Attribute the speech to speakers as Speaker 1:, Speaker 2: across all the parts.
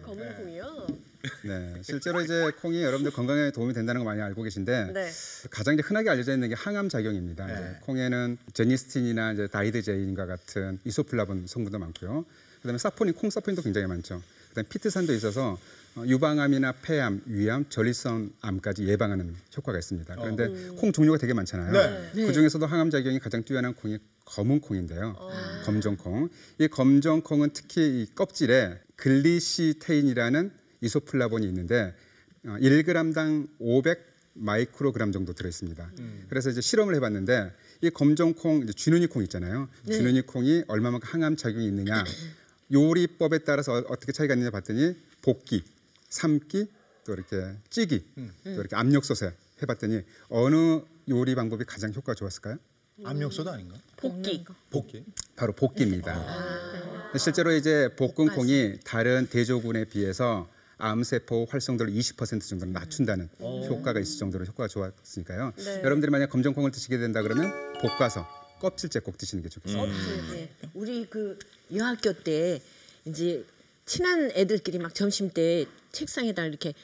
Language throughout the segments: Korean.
Speaker 1: 검은 콩이요?
Speaker 2: 네, 실제로 이제 콩이 여러분들 건강에 도움이 된다는 거 많이 알고 계신데
Speaker 1: 네.
Speaker 2: 가장 이제 흔하게 알려져 있는 게 항암 작용입니다. 이제 콩에는 제니스틴이나 이제 다이드제인과 같은 이소플라본 성분도 많고요. 그다음에 사포닌, 콩 사포닌도 굉장히 많죠. 그다음에 피트산도 있어서 유방암이나 폐암, 위암, 전립선암까지 예방하는 효과가 있습니다. 그런데 콩 종류가 되게 많잖아요.
Speaker 3: 네.
Speaker 2: 그 중에서도 항암 작용이 가장 뛰어난 콩이 검은 콩인데요. 검정콩. 이 검정콩은 특히 이 껍질에 글리시테인이라는 이소플라본이 있는데 1g당 500 마이크로그램 정도 들어있습니다. 그래서 이제 실험을 해봤는데 이 검정콩, 이제 쥐눈이 콩 있잖아요. 쥐눈이 콩이 얼마만큼 항암 작용이 있느냐. 요리법에 따라서 어떻게 차이가 있느냐 봤더니 볶기, 삶기, 또 이렇게 찌기, 또 이렇게 압력솥에 해봤더니 어느 요리 방법이 가장 효과가 좋았을까요?
Speaker 3: 압력솥 아닌가?
Speaker 1: 볶기.
Speaker 3: 볶기.
Speaker 2: 바로 볶기입니다. 실제로 이제 볶은 콩이 다른 대조군에 비해서 암세포 활성도를 20% 정도는 낮춘다는 효과가 있을 정도로 효과가 좋았으니까요.
Speaker 1: 네.
Speaker 2: 여러분들이 만약 검정콩을 드시게 된다 그러면 볶아서 껍질째 꼭 드시는 게 좋겠습니다.
Speaker 4: 네. 우리 그 여학교 때 이제 친한 애들끼리 막 점심 때 책상에다 이렇게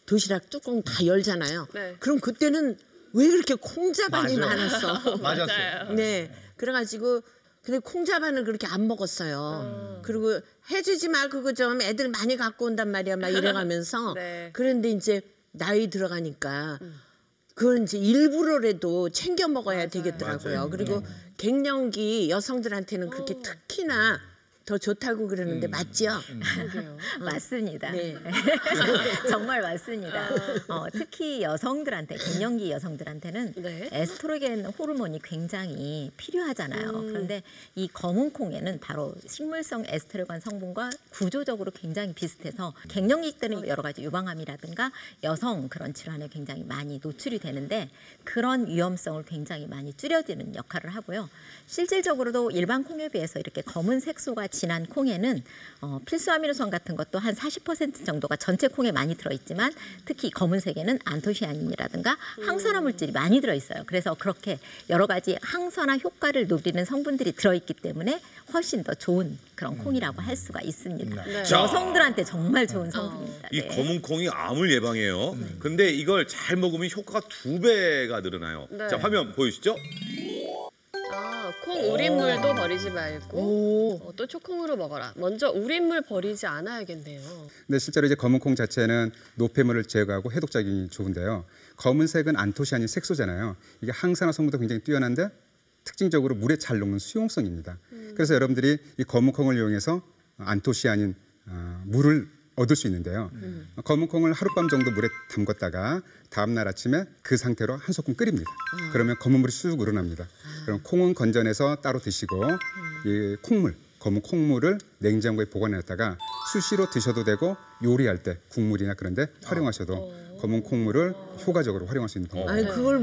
Speaker 4: 도시락 뚜껑 다 열잖아요.
Speaker 1: 네.
Speaker 4: 그럼 그때는 왜 그렇게 콩자반이
Speaker 3: 맞아요.
Speaker 4: 많았어?
Speaker 3: 맞았어요.
Speaker 4: 네. 그래가지고 근데 콩자반을 그렇게 안 먹었어요. 그리고 해주지 마 그거 좀 애들 많이 갖고 온단 말이야 막 이래가면서
Speaker 1: 네.
Speaker 4: 그런데 이제 나이 들어가니까 그건 이제 일부러라도 챙겨 먹어야 되겠더라고요.
Speaker 3: 맞아요.
Speaker 4: 그리고 갱년기 여성들한테는 그렇게 특히나 더 좋다고 그러는데 맞죠?
Speaker 1: 그러게요.
Speaker 5: 맞습니다.
Speaker 4: 네.
Speaker 5: 정말 맞습니다. 특히 여성들한테, 갱년기 여성들한테는
Speaker 1: 네.
Speaker 5: 에스트로겐 호르몬이 굉장히 필요하잖아요. 그런데 이 검은 콩에는 바로 식물성 에스트로겐 성분과 구조적으로 굉장히 비슷해서 갱년기 때는 여러 가지 유방암이라든가 여성 그런 질환에 굉장히 많이 노출이 되는데 그런 위험성을 굉장히 많이 줄여드는 역할을 하고요. 실질적으로도 일반 콩에 비해서 이렇게 검은 색소가 진한 콩에는 필수 아미노산 같은 것도 한 40% 정도가 전체 콩에 많이 들어있지만 특히 검은색에는 안토시아닌이라든가 항산화 물질이 많이 들어있어요. 그래서 그렇게 여러 가지 항산화 효과를 누리는 성분들이 들어있기 때문에 훨씬 더 좋은 그런 콩이라고 할 수가 있습니다.
Speaker 1: 네.
Speaker 5: 여성들한테 정말 좋은 성분입니다.
Speaker 6: 이
Speaker 5: 네.
Speaker 6: 검은 콩이 암을 예방해요. 근데 이걸 잘 먹으면 효과가 2배가 늘어나요.
Speaker 1: 네.
Speaker 6: 자, 화면 보이시죠?
Speaker 1: 콩 우린물도 버리지 말고 또 초콩으로 먹어라. 먼저 우린물 버리지 않아야겠네요.
Speaker 2: 근데 실제로 이제 검은 콩 자체는 노폐물을 제거하고 해독 작용이 좋은데요. 검은색은 안토시아닌 색소잖아요. 이게 항산화 성분도 굉장히 뛰어난데 특징적으로 물에 잘 녹는 수용성입니다. 그래서 여러분들이 이 검은 콩을 이용해서 안토시아닌 물을 얻을 수 있는데요. 검은 콩을 하룻밤 정도 물에 담궜다가 다음날 아침에 그 상태로 한 소끔 끓입니다. 그러면 검은 물이 쑥 우러납니다. 그럼 콩은 건져내서 따로 드시고 이 콩물, 검은 콩물을 냉장고에 보관해놨다가 수시로 드셔도 되고 요리할 때 국물이나 그런 데 활용하셔도 검은 콩물을 효과적으로 활용할 수 있는 방법입니다.
Speaker 4: 아니 그걸